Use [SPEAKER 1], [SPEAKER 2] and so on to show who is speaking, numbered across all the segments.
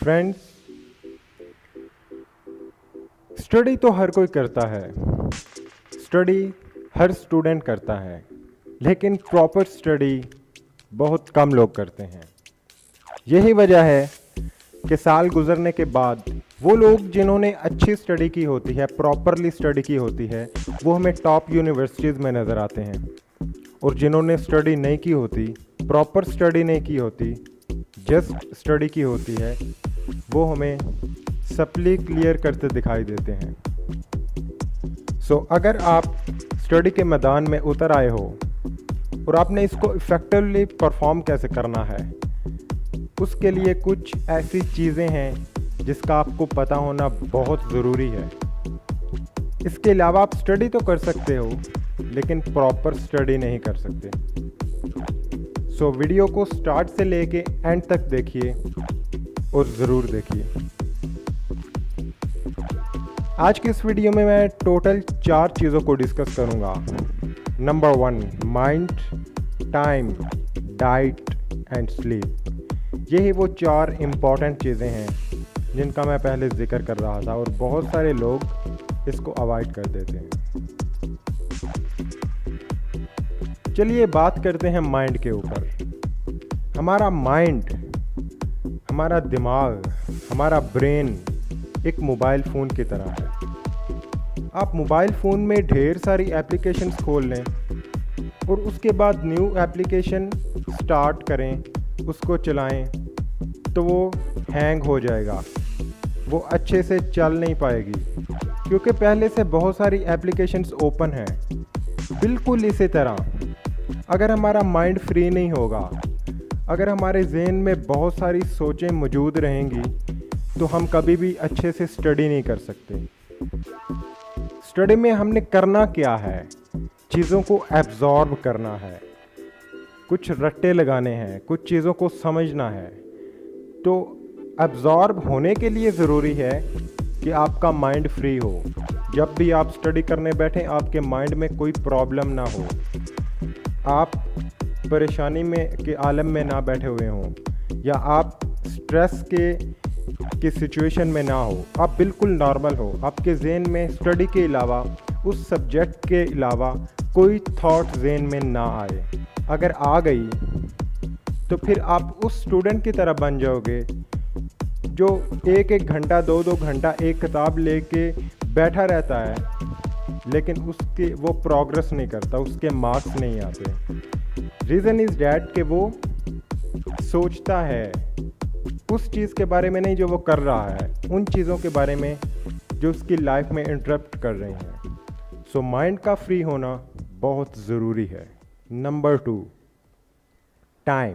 [SPEAKER 1] Friends, study तो हर कोई करता है। स्टडी हर स्टूडेंट करता है, लेकिन प्रॉपर स्टडी बहुत कम लोग करते हैं। यही वजह है कि साल गुजरने के बाद वो लोग जिन्होंने अच्छी स्टडी की होती है, प्रॉपरली स्टडी की होती है, वो हमें टॉप यूनिवर्सिटीज़ में नज़र आते हैं। और जिन्होंने स्टडी नहीं की होती, प्रॉपर स्टडी नहीं की होती, जस्ट स्टडी की होती है, वो हमें सप्ली क्लियर करते दिखाई देते हैं। अगर आप स्टडी के मैदान में उतर आए हो और आपने इसको इफ़ेक्टिवली परफॉर्म कैसे करना है, उसके लिए कुछ ऐसी चीज़ें हैं जिसका आपको पता होना बहुत ज़रूरी है। इसके अलावा आप स्टडी तो कर सकते हो, लेकिन प्रॉपर स्टडी नहीं कर सकते। वीडियो को स्टार्ट से लेके एंड तक देखिए और ज़रूर देखिए। आज की इस वीडियो में मैं टोटल 4 चीज़ों को डिस्कस करूंगा। Number 1, mind, time, diet and sleep. यही वो 4 इम्पॉर्टेंट चीज़ें हैं जिनका मैं पहले जिक्र कर रहा था और बहुत सारे लोग इसको अवॉइड कर देते हैं। चलिए बात करते हैं माइंड के ऊपर। हमारा माइंड, हमारा दिमाग, हमारा ब्रेन एक मोबाइल फ़ोन की तरह है। आप मोबाइल फ़ोन में ढेर सारी एप्लीकेशंस खोल लें और उसके बाद न्यू एप्लीकेशन स्टार्ट करें, उसको चलाएं, तो वो हैंग हो जाएगा, वो अच्छे से चल नहीं पाएगी, क्योंकि पहले से बहुत सारी एप्लीकेशंस ओपन हैं। बिल्कुल इसी तरह अगर हमारा माइंड फ्री नहीं होगा, अगर हमारे जहन में बहुत सारी सोचें मौजूद रहेंगी, तो हम कभी भी अच्छे से स्टडी नहीं कर सकते। स्टडी में हमने करना क्या है? चीज़ों को एब्जॉर्ब करना है, कुछ रट्टे लगाने हैं, कुछ चीज़ों को समझना है। तो एब्जॉर्ब होने के लिए ज़रूरी है कि आपका माइंड फ्री हो। जब भी आप स्टडी करने बैठें, आपके माइंड में कोई प्रॉब्लम ना हो, आप परेशानी में के आलम में ना बैठे हुए हों, या आप स्ट्रेस की सिचुएशन में ना हो। आप बिल्कुल नॉर्मल हो, आपके जहन में स्टडी के अलावा, उस सब्जेक्ट के अलावा कोई थॉट जहन में ना आए। अगर आ गई तो फिर आप उस स्टूडेंट की तरह बन जाओगे जो 1-1 घंटा, 2-2 घंटा एक किताब लेके बैठा रहता है, लेकिन उसके वो प्रोग्रेस नहीं करता, उसके मार्क्स नहीं आते। रीज़न इज़ डैट कि वो सोचता है उस चीज़ के बारे में नहीं जो वो कर रहा है, उन चीज़ों के बारे में जो उसकी लाइफ में इंटरप्ट कर रही हैं। माइंड का फ्री होना बहुत ज़रूरी है। Number 2, time.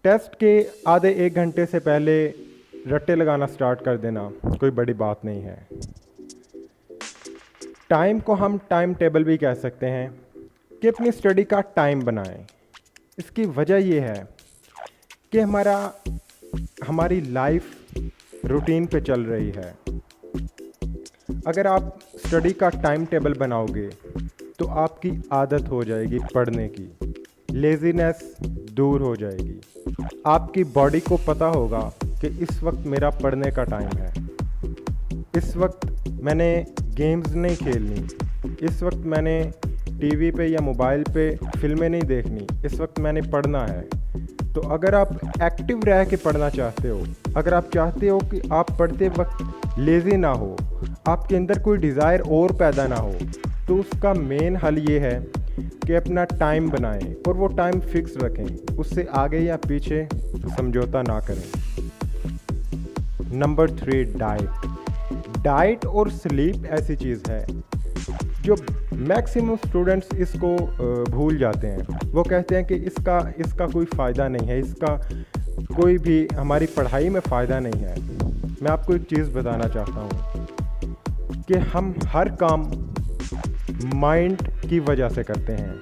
[SPEAKER 1] टेस्ट के आधे 1 घंटे से पहले रट्टे लगाना स्टार्ट कर देना कोई बड़ी बात नहीं है। टाइम को हम टाइम टेबल भी कह सकते हैं कि अपनी स्टडी का टाइम बनाएं। इसकी वजह यह है कि हमारी लाइफ रूटीन पे चल रही है। अगर आप स्टडी का टाइम टेबल बनाओगे तो आपकी आदत हो जाएगी पढ़ने की, लेज़ीनेस दूर हो जाएगी। आपकी बॉडी को पता होगा कि इस वक्त मेरा पढ़ने का टाइम है, इस वक्त मैंने गेम्स नहीं खेलनी, इस वक्त मैंने टीवी पे या मोबाइल पे फिल्में नहीं देखनी, इस वक्त मैंने पढ़ना है। तो अगर आप एक्टिव रह के पढ़ना चाहते हो, अगर आप चाहते हो कि आप पढ़ते वक्त लेज़ी ना हो, आपके अंदर कोई डिज़ायर और पैदा ना हो, तो उसका मेन हल ये है कि अपना टाइम बनाएं और वो टाइम फिक्स रखें, उससे आगे या पीछे समझौता ना करें। नंबर 3, डाइट और स्लीप ऐसी चीज़ है जो मैक्सिमम स्टूडेंट्स इसको भूल जाते हैं। वो कहते हैं कि इसका कोई फ़ायदा नहीं है, इसका कोई भी हमारी पढ़ाई में फ़ायदा नहीं है। मैं आपको एक चीज़ बताना चाहता हूँ कि हम हर काम माइंड की वजह से करते हैं,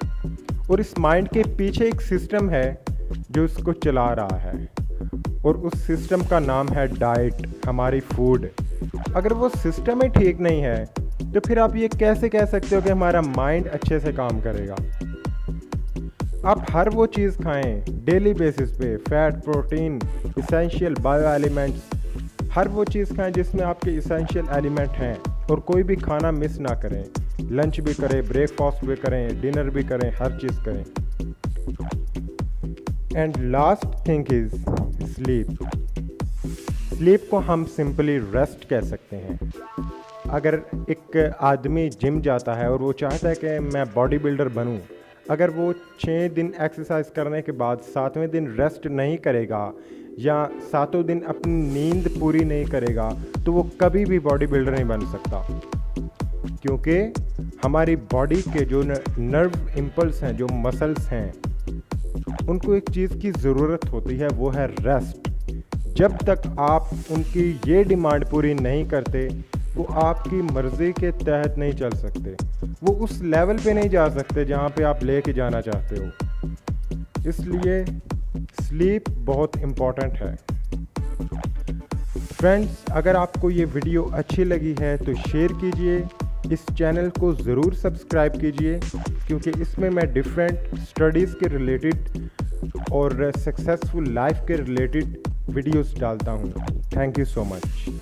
[SPEAKER 1] और इस माइंड के पीछे एक सिस्टम है जो इसको चला रहा है, और उस सिस्टम का नाम है डाइट, हमारी फूड। अगर वो सिस्टम ही ठीक नहीं है तो फिर आप ये कैसे कह सकते हो कि हमारा माइंड अच्छे से काम करेगा? आप हर वो चीज़ खाएं डेली बेसिस पे, fat, protein, essential bio elements, हर वो चीज़ खाएं जिसमें आपके इसेंशियल एलिमेंट हैं, और कोई भी खाना मिस ना करें। लंच भी करें, ब्रेकफास्ट भी करें, डिनर भी करें, हर चीज़ करें। And last thing is sleep. Sleep को हम सिंपली रेस्ट कह सकते हैं। अगर एक आदमी जिम जाता है और वो चाहता है कि मैं बॉडी बिल्डर बनूं, अगर वो 6 दिन एक्सरसाइज करने के बाद 7वें दिन रेस्ट नहीं करेगा या 7 दिन अपनी नींद पूरी नहीं करेगा, तो वो कभी भी बॉडी बिल्डर नहीं बन सकता। क्योंकि हमारी बॉडी के जो नर्व इम्पल्स हैं, जो मसल्स हैं, उनको एक चीज़ की ज़रूरत होती है, वो है रेस्ट। जब तक आप उनकी ये डिमांड पूरी नहीं करते, वो आपकी मर्ज़ी के तहत नहीं चल सकते, वो उस लेवल पे नहीं जा सकते जहाँ पे आप लेके जाना चाहते हो। इसलिए स्लीप बहुत इम्पॉर्टेंट है। फ्रेंड्स, अगर आपको ये वीडियो अच्छी लगी है तो शेयर कीजिए, इस चैनल को ज़रूर सब्सक्राइब कीजिए, क्योंकि इसमें मैं डिफरेंट स्टडीज़ के रिलेटेड और सक्सेसफुल लाइफ के रिलेटेड वीडियोस डालता हूँ। Thank you so much.